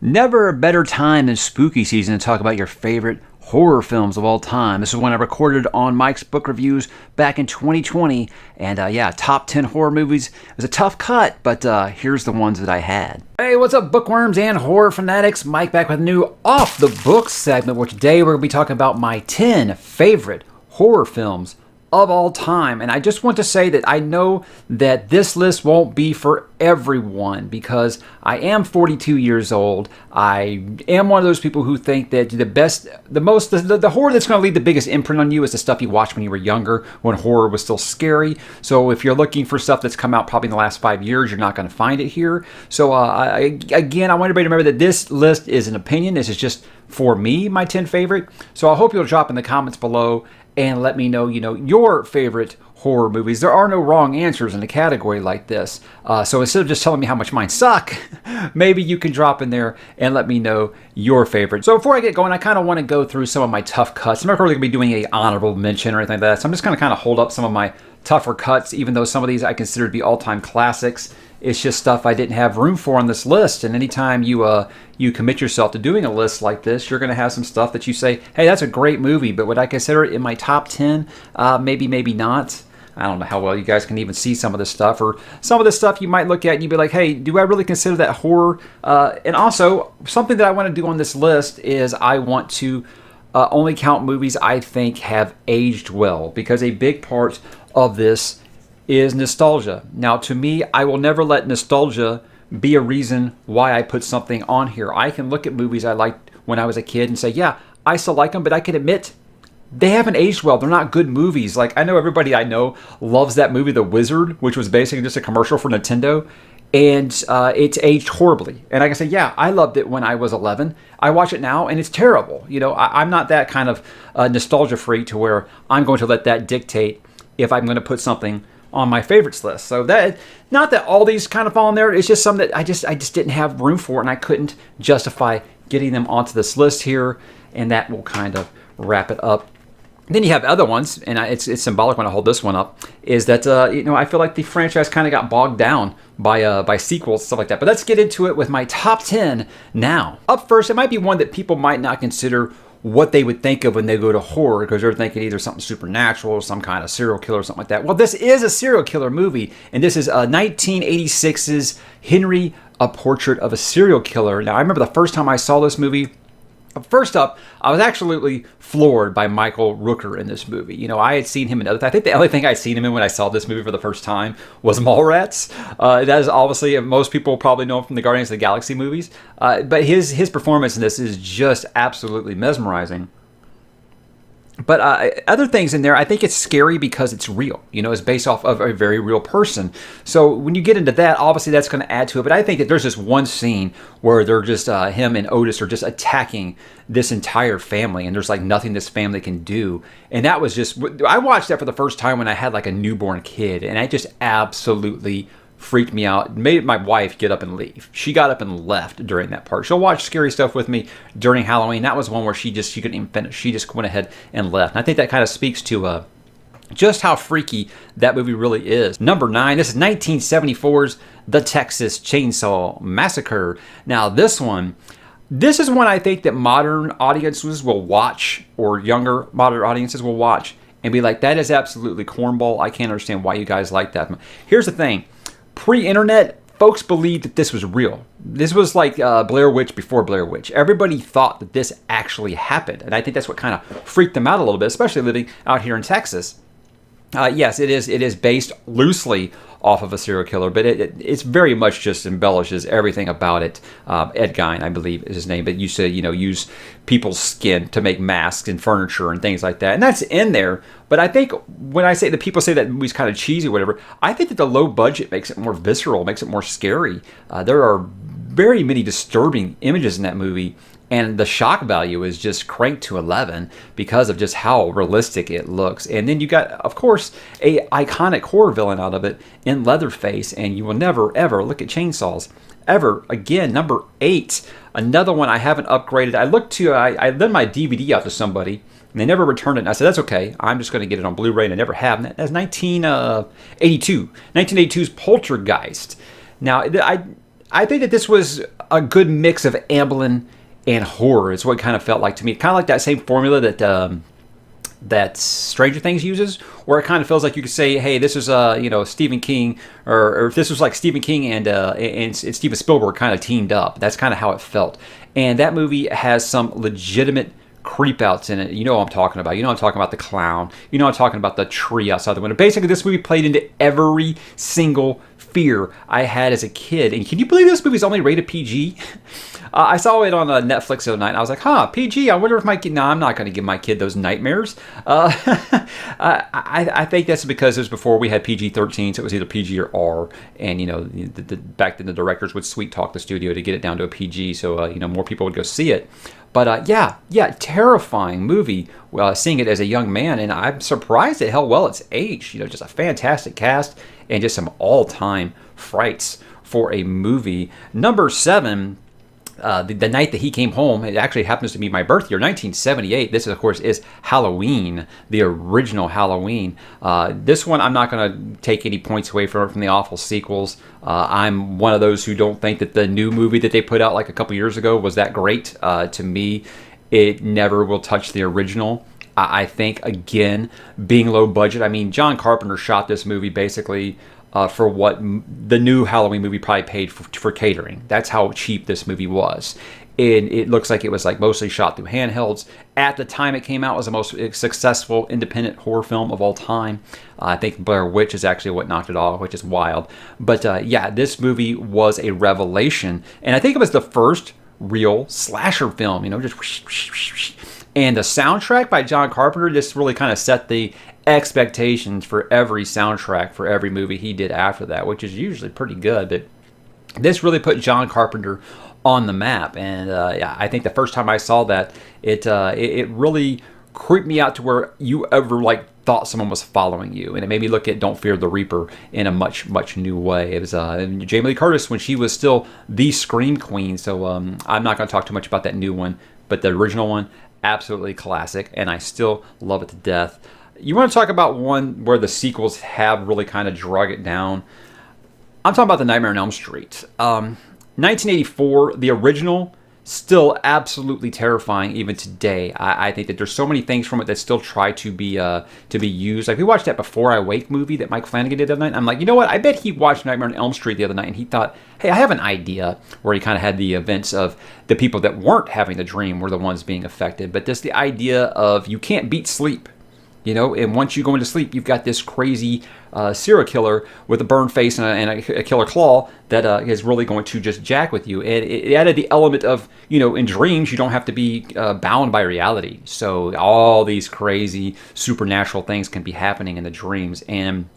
Never a better time than spooky season to talk about your favorite horror films of all time. This is one I recorded on Mike's Book Reviews back in 2020. And yeah, top 10 horror movies. It was a tough cut, but here's the ones that I had. Hey, what's up, bookworms and horror fanatics? Mike back with a new Off the Books segment, where today we're going to be talking about my 10 favorite horror films of all time. And I just want to say that I know that this list won't be for everyone, because I am 42 years old. I am one of those people who think that the horror that's going to leave the biggest imprint on you is the stuff you watched when you were younger, when horror was still scary. So if you're looking for stuff that's come out probably in the last 5 years, you're not going to find it here. So again, I want everybody to remember that this list is an opinion. This is just for me, my 10 favorite. So I hope you'll drop in the comments below and let me know, your favorite horror movies. There are no wrong answers in a category like this. So instead of just telling me how much mine suck, maybe you can drop in there and let me know your favorite. So before I get going, I kind of want to go through some of my tough cuts. I'm not really going to be doing an honorable mention or anything like that. So I'm just going to kind of hold up some of my tougher cuts, even though some of these I consider to be all-time classics. It's just stuff I didn't have room for on this list. And anytime you commit yourself to doing a list like this, you're going to have some stuff that you say, hey, that's a great movie, but would I consider it in my top 10? Maybe, maybe not. I don't know how well you guys can even see some of this stuff, or some of this stuff you might look at and you'd be like, hey, do I really consider that horror? And also, something that I want to do on this list is I want to only count movies I think have aged well, because a big part of this is nostalgia. Now, to me, I will never let nostalgia be a reason why I put something on here. I can look at movies I liked when I was a kid and say, yeah, I still like them, but I can admit they haven't aged well. They're not good movies. Like, I know everybody I know loves that movie, The Wizard, which was basically just a commercial for Nintendo, and it's aged horribly. And I can say, yeah, I loved it when I was 11. I watch it now, and it's terrible. I'm not that kind of nostalgia freak to where I'm going to let that dictate if I'm going to put something on my favorites list. So that, not that all these kind of fall in there, it's just some that I just didn't have room for, and I couldn't justify getting them onto this list here, and that will kind of wrap it up. Then you have other ones, and it's symbolic when I hold this one up, is that I feel like the franchise kind of got bogged down by sequels and stuff like that. But let's get into it with my top 10 now. Up first, it might be one that people might not consider what they would think of when they go to horror, because they're thinking either something supernatural or some kind of serial killer or something like that. Well, this is a serial killer movie, and this is 1986's Henry, A Portrait of a Serial Killer. Now, I remember the first time I saw this movie. First up, I was absolutely floored by Michael Rooker in this movie. I had seen him in other things. I think the only thing I'd seen him in when I saw this movie for the first time was Mallrats. That is obviously, most people probably know him from the Guardians of the Galaxy movies. But his performance in this is just absolutely mesmerizing. But other things in there, I think it's scary because it's real. It's based off of a very real person. So when you get into that, obviously that's going to add to it. But I think that there's this one scene where they're just, him and Otis are just attacking this entire family, and there's like nothing this family can do. And that was just, I watched that for the first time when I had like a newborn kid, and I just absolutely freaked me out. It made my wife get up and leave. She got up and left during that part. She'll watch scary stuff with me during Halloween. That was one where she couldn't even finish. She just went ahead and left. And I think that kind of speaks to just how freaky that movie really is. Number 9, this is 1974's The Texas Chainsaw Massacre. Now this is one I think that modern audiences will watch, or younger modern audiences will watch and be like, that is absolutely cornball. I can't understand why you guys like that. Here's the thing. Pre-internet, folks believed that this was real. This was like Blair Witch before Blair Witch. Everybody thought that this actually happened. And I think that's what kind of freaked them out a little bit, especially living out here in Texas. Yes, it is based loosely off of a serial killer, but it's very much just embellishes everything about it. Ed Gein, I believe, is his name, but you said, use people's skin to make masks and furniture and things like that, and that's in there. But I think when I say that people say that movie's kind of cheesy or whatever, I think that the low budget makes it more visceral, makes it more scary. There are very many disturbing images in that movie, and the shock value is just cranked to 11 because of just how realistic it looks. And then you got, of course, a iconic horror villain out of it in Leatherface, and you will never, ever look at chainsaws ever again. Number 8, another one I haven't upgraded. I lent my DVD out to somebody, and they never returned it. And I said, that's okay. I'm just going to get it on Blu-ray, and I never have. And that's 1982. 1982's Poltergeist. Now, I think that this was a good mix of Amblin and horror. It's what it kind of felt like to me. Kind of like that same formula that Stranger Things uses, where it kind of feels like you could say, hey, this is Stephen King, or if this was like Stephen King and Steven Spielberg kind of teamed up. That's kind of how it felt. And that movie has some legitimate creep outs in it. You know what I'm talking about. You know I'm talking about the clown. You know I'm talking about the tree outside the window. Basically, this movie played into every single fear I had as a kid. And can you believe this movie's only rated PG? I saw it on Netflix the other night, and I was like, PG, I wonder if my kid... No, I'm not going to give my kid those nightmares. I think that's because it was before we had PG-13, so it was either PG or R, and, back then the directors would sweet-talk the studio to get it down to a PG, so, more people would go see it. But, terrifying movie, seeing it as a young man, and I'm surprised at how well it's aged. Just a fantastic cast, and just some all-time frights for a movie. Number 7... the night that he came home, it actually happens to be my birth year, 1978. This, of course, is Halloween, the original Halloween. This one, I'm not going to take any points away from the awful sequels. I'm one of those who don't think that the new movie that they put out like a couple years ago was that great. To me, it never will touch the original. I think, again, being low budget. I mean, John Carpenter shot this movie basically... for what the new Halloween movie probably paid for catering. That's how cheap this movie was. And it looks like it was like mostly shot through handhelds. At the time it came out, it was the most successful independent horror film of all time. I think Blair Witch is actually what knocked it off, which is wild. But this movie was a revelation. And I think it was the first real slasher film, just whoosh, whoosh, whoosh. And the soundtrack by John Carpenter just really kind of set the expectations for every soundtrack for every movie he did after that, which is usually pretty good. But this really put John Carpenter on the map. And I think the first time I saw that, it really creeped me out to where you ever thought someone was following you, and it made me look at Don't Fear the Reaper in a much new way. It was Jamie Lee Curtis when she was still the Scream Queen. So I'm not going to talk too much about that new one, but the original one, absolutely classic, and I still love it to death. You want to talk about one where the sequels have really kind of drug it down? I'm talking about The Nightmare on Elm Street. 1984, the original, still absolutely terrifying even today. I think that there's so many things from it that still try to be used. Like we watched that Before I Wake movie that Mike Flanagan did the other night. I'm like, you know what? I bet he watched Nightmare on Elm Street the other night and he thought, hey, I have an idea, where he kind of had the events of the people that weren't having the dream were the ones being affected. But just the idea of you can't beat sleep. And once you go into sleep, you've got this crazy serial killer with a burned face and a killer claw that is really going to just jack with you. And it added the element of, in dreams, you don't have to be bound by reality. So all these crazy supernatural things can be happening in the dreams. And,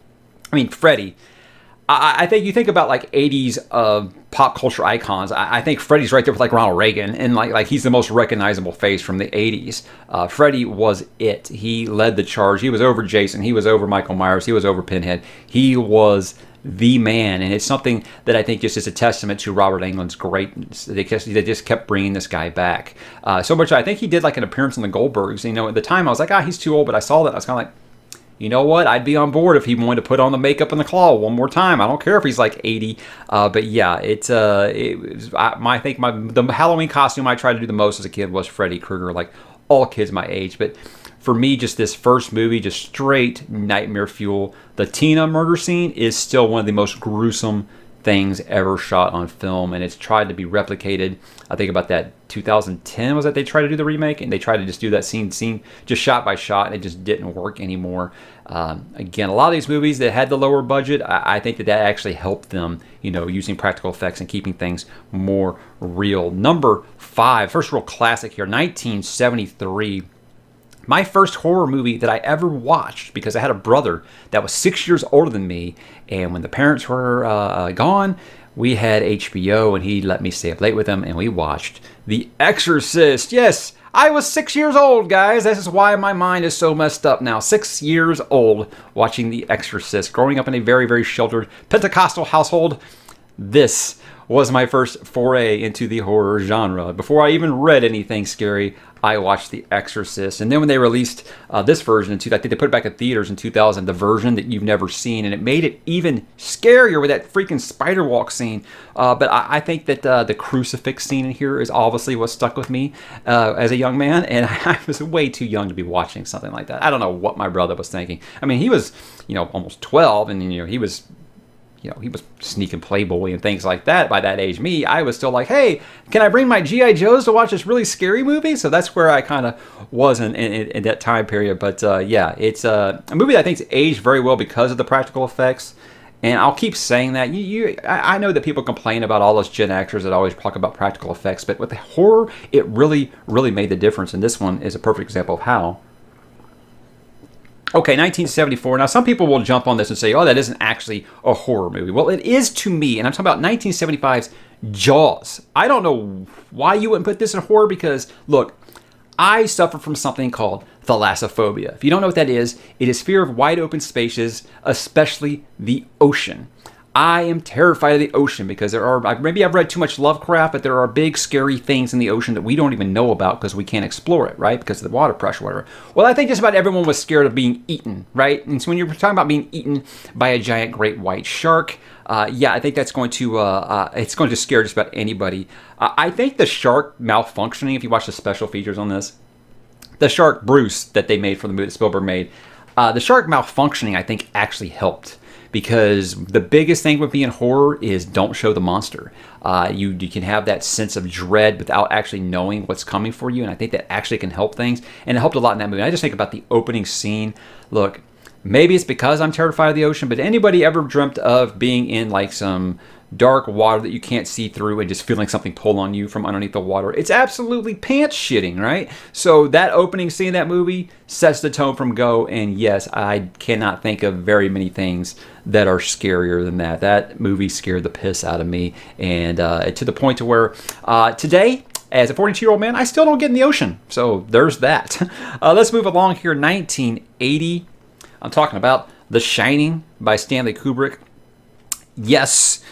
I mean, Freddy... I think you think about 80s pop culture icons. I think Freddy's right there with Ronald Reagan, and like he's the most recognizable face from the 80s. Freddy was it. He led the charge. He was over Jason. He was over Michael Myers. He was over Pinhead. He was the man, and it's something that I think just is a testament to Robert Englund's greatness. They just kept bringing this guy back. So much I think he did an appearance in the Goldbergs. At the time I was like, he's too old, but I saw that. I was kind of like, you know what? I'd be on board if he wanted to put on the makeup and the claw one more time. I don't care if he's 80. But yeah, I think the Halloween costume I tried to do the most as a kid was Freddy Krueger, like all kids my age. But for me, just this first movie, just straight nightmare fuel. The Tina murder scene is still one of the most gruesome things ever shot on film, and it's tried to be replicated. I think about that 2010 was that they tried to do the remake, and they tried to just do that scene just shot by shot, and it just didn't work anymore. Again, a lot of these movies that had the lower budget, I think that actually helped them, using practical effects and keeping things more real. Number 5, first real classic here, 1973. My first horror movie that I ever watched, because I had a brother that was 6 years older than me, and when the parents were gone, we had HBO, and he let me stay up late with him, and we watched The Exorcist. Yes, I was 6 years old, guys. This is why my mind is so messed up now. 6 years old watching The Exorcist, growing up in a very, very sheltered Pentecostal household. This was my first foray into the horror genre. Before I even read anything scary, I watched The Exorcist. And then when they released this version, I think they put it back in theaters in 2000, the version that you've never seen, and it made it even scarier with that freaking spider walk scene. But I think that the crucifix scene in here is obviously what stuck with me as a young man, and I was way too young to be watching something like that. I don't know what my brother was thinking. I mean, he was, almost 12, and he was sneaking Playboy and things like that by that age. Me, I was still like, hey, can I bring my G.I. Joes to watch this really scary movie? So that's where I kind of was in that time period. But yeah, it's a movie that I think's aged very well because of the practical effects. And I'll keep saying that. I know that people complain about all those Gen Xers that always talk about practical effects, but with the horror, it really, really made the difference. And this one is a perfect example of how. Okay, 1974. Now, some people will jump on this and say, oh, that isn't actually a horror movie. Well, it is to me, and I'm talking about 1975's Jaws. I don't know why you wouldn't put this in horror because, look, I suffer from something called thalassophobia. If you don't know what that is, it is fear of wide open spaces, especially the ocean. I am terrified of the ocean because maybe I've read too much Lovecraft, but there are big, scary things in the ocean that we don't even know about because we can't explore it, right? Because of the water pressure, whatever. Well, I think just about everyone was scared of being eaten, right? And so when you're talking about being eaten by a giant great white shark, yeah, I think that's going to it's going to scare just about anybody. I think the shark malfunctioning, if you watch the special features on this, the shark Bruce that they made for the movie that Spielberg made, the shark malfunctioning, I think, actually helped. Because the biggest thing with being horror is don't show the monster. You can have that sense of dread without actually knowing what's coming for you, and I think that actually can help things. And it helped a lot in that movie. I just think about the opening scene. Look, maybe it's because I'm terrified of the ocean, but anybody ever dreamt of being in like some dark water that you can't see through and just feeling something pull on you from underneath the water? It's absolutely pants shitting, right? So that opening scene in that movie sets the tone from go, and yes, I cannot think of very many things that are scarier than that. That movie scared the piss out of me, and to the point to where today, as a 42-year-old man, I still don't get in the ocean. So there's that. Let's move along here. 1980. I'm talking about The Shining by Stanley Kubrick. Yes,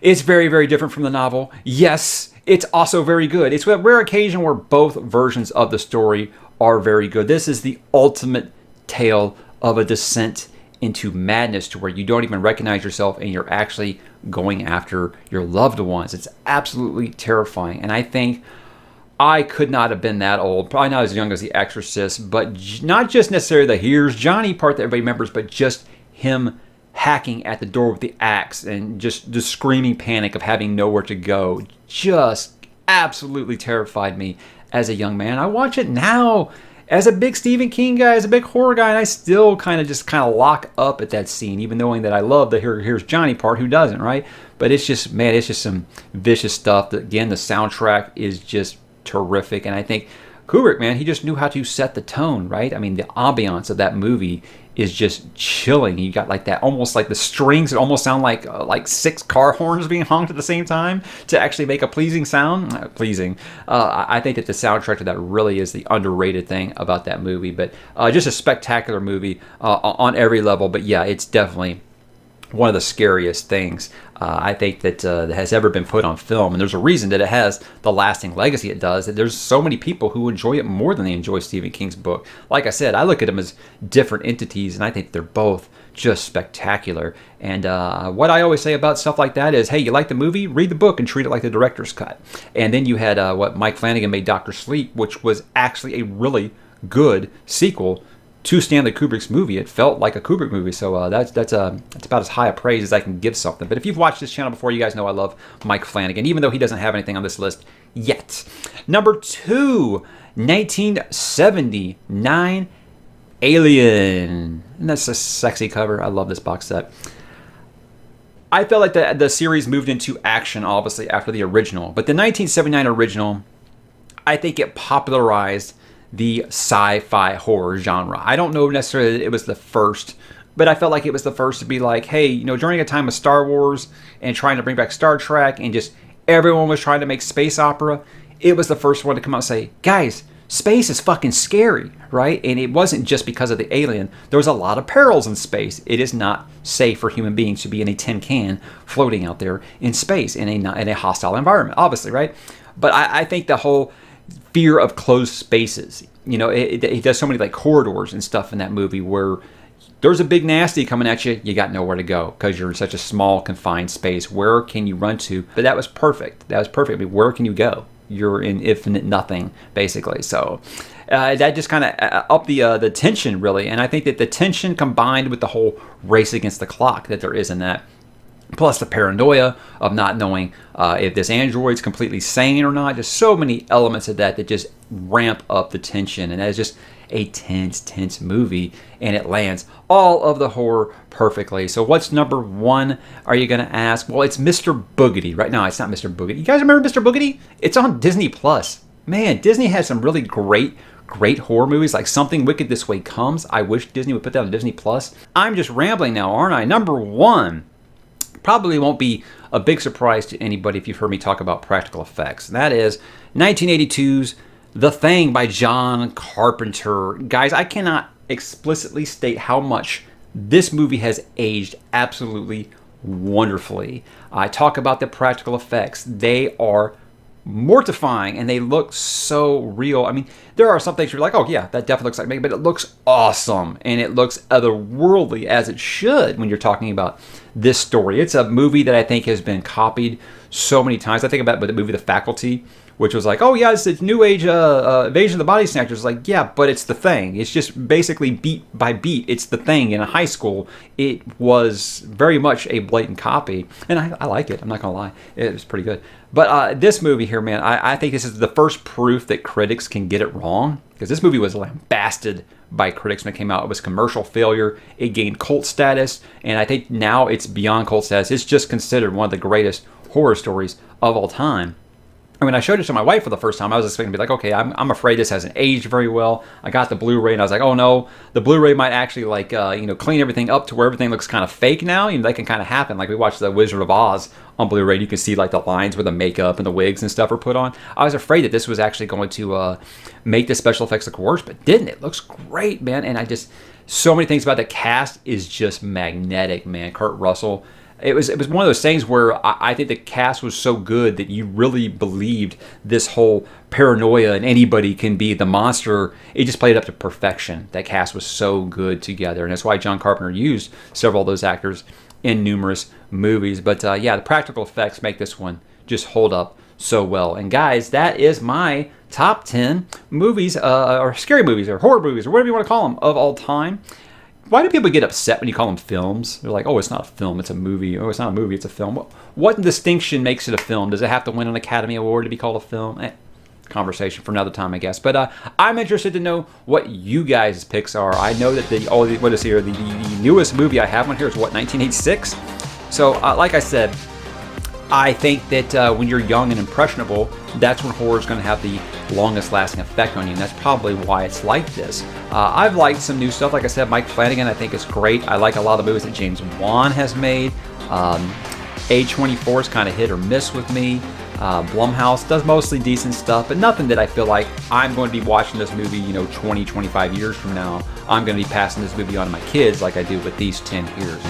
it's very, very different from the novel. Yes, it's also very good. It's a rare occasion where both versions of the story are very good. This is the ultimate tale of a descent into madness to where you don't even recognize yourself and you're actually going after your loved ones. It's absolutely terrifying. And I think I could not have been that old, probably not as young as The Exorcist, but not just necessarily the here's Johnny part that everybody remembers, but just him hacking at the door with the axe and just the screaming panic of having nowhere to go just absolutely terrified me as a young man. I watch it now as a big Stephen King guy, as a big horror guy, and I still kind of lock up at that scene, even knowing that I love the here's Johnny part. Who doesn't, right? But it's just, man, it's just some vicious stuff. Again, the soundtrack is just terrific, and I think Kubrick, man, he just knew how to set the tone, right? I mean, the ambiance of that movie is just chilling. You got like that, almost like the strings that almost sound like 6 car horns being honked at the same time to actually make a pleasing sound. I think that the soundtrack to that really is the underrated thing about that movie. But just a spectacular movie on every level. But yeah, it's definitely one of the scariest things I think that has ever been put on film. And there's a reason that it has the lasting legacy it does. That there's so many people who enjoy it more than they enjoy Stephen King's book. Like I said, I look at them as different entities, and I think they're both just spectacular. And what I always say about stuff like that is, hey, you like the movie? Read the book and treat it like the director's cut. And then you had what Mike Flanagan made Dr. Sleep, which was actually a really good sequel to Stanley Kubrick's movie. It felt like a Kubrick movie, so that's about as high a praise as I can give something. But if you've watched this channel before, you guys know I love Mike Flanagan, even though he doesn't have anything on this list yet. Number 2, 1979, Alien. And that's a sexy cover. I love this box set. I felt like the series moved into action, obviously, after the original. But the 1979 original, I think it popularized the sci-fi horror genre. I don't know necessarily that it was the first, but I felt like it was the first to be like, hey, during a time of Star Wars and trying to bring back Star Trek and just everyone was trying to make space opera, it was the first one to come out and say, guys, space is fucking scary, right? And it wasn't just because of the alien. There was a lot of perils in space. It is not safe for human beings to be in a tin can floating out there in space in a hostile environment, obviously, right? But I think the whole fear of closed spaces. You know, he does so many like corridors and stuff in that movie where there's a big nasty coming at you, you got nowhere to go because you're in such a small, confined space. Where can you run to? But that was perfect. That was perfect. I mean, where can you go? You're in infinite nothing, basically. So that just kind of upped the tension, really. And I think that the tension combined with the whole race against the clock that there is in that, plus the paranoia of not knowing if this android's completely sane or not. Just so many elements of that just ramp up the tension. And that is just a tense movie. And it lands all of the horror perfectly. So what's number one, are you going to ask? Well, it's Mr. Boogedy. Right now, it's not Mr. Boogedy. You guys remember Mr. Boogedy? It's on Disney+. Man, Disney has some really great horror movies, like Something Wicked This Way Comes. I wish Disney would put that on Disney+. I'm just rambling now, aren't I? Number one, probably won't be a big surprise to anybody if you've heard me talk about practical effects. And that is 1982's The Thing by John Carpenter. Guys, I cannot explicitly state how much this movie has aged absolutely wonderfully. I talk about the practical effects. They are mortifying and they look so real. I mean, there are some things you're like, oh yeah, that definitely looks like me, but it looks awesome and it looks otherworldly, as it should when you're talking about this story. It's a movie that I think has been copied so many times. I think about the movie The Faculty, which was like, oh yeah, it's new age Invasion of the Body Snatchers. Like, yeah, but it's The Thing. It's just basically beat by beat. It's The Thing in a high school. It was very much a blatant copy, and I like it. I'm not gonna lie, it was pretty good. But this movie here, man, I think this is the first proof that critics can get it wrong, because this movie was lambasted by critics when it came out. It was commercial failure. It gained cult status, and I think now it's beyond cult status. It's just considered one of the greatest horror stories of all time. And when I showed it to my wife for the first time, I was expecting to be like, okay, I'm afraid this hasn't aged very well. I got the Blu-ray and I was like, oh no, the Blu-ray might actually like, clean everything up to where everything looks kind of fake now. You know, that can kind of happen. Like we watched The Wizard of Oz on Blu-ray, you can see like the lines where the makeup and the wigs and stuff are put on. I was afraid that this was actually going to make the special effects look worse, but didn't. It looks great, man. And so many things about the cast is just magnetic, man. Kurt Russell. It was one of those things where I think the cast was so good that you really believed this whole paranoia and anybody can be the monster. It just played up to perfection. That cast was so good together, and that's why John Carpenter used several of those actors in numerous movies. But the practical effects make this one just hold up so well. And guys, that is my top 10 movies, or scary movies, or horror movies, or whatever you want to call them, of all time. Why do people get upset when you call them films? They're like, oh, it's not a film, it's a movie. Oh, it's not a movie, it's a film. What distinction makes it a film? Does it have to win an Academy Award to be called a film? Conversation for another time, I guess. But I'm interested to know what you guys' picks are. I know that the newest movie I have on here is 1986? So, like I said, I think that when you're young and impressionable, that's when horror is going to have the longest lasting effect on you, and that's probably why it's like this. I've liked some new stuff. Like I said, Mike Flanagan I think is great. I like a lot of the movies that James Wan has made. A24 is kind of hit or miss with me. Blumhouse does mostly decent stuff, but nothing that I feel like I'm going to be watching this movie 20, 25 years from now. I'm going to be passing this movie on to my kids like I do with these 10 years.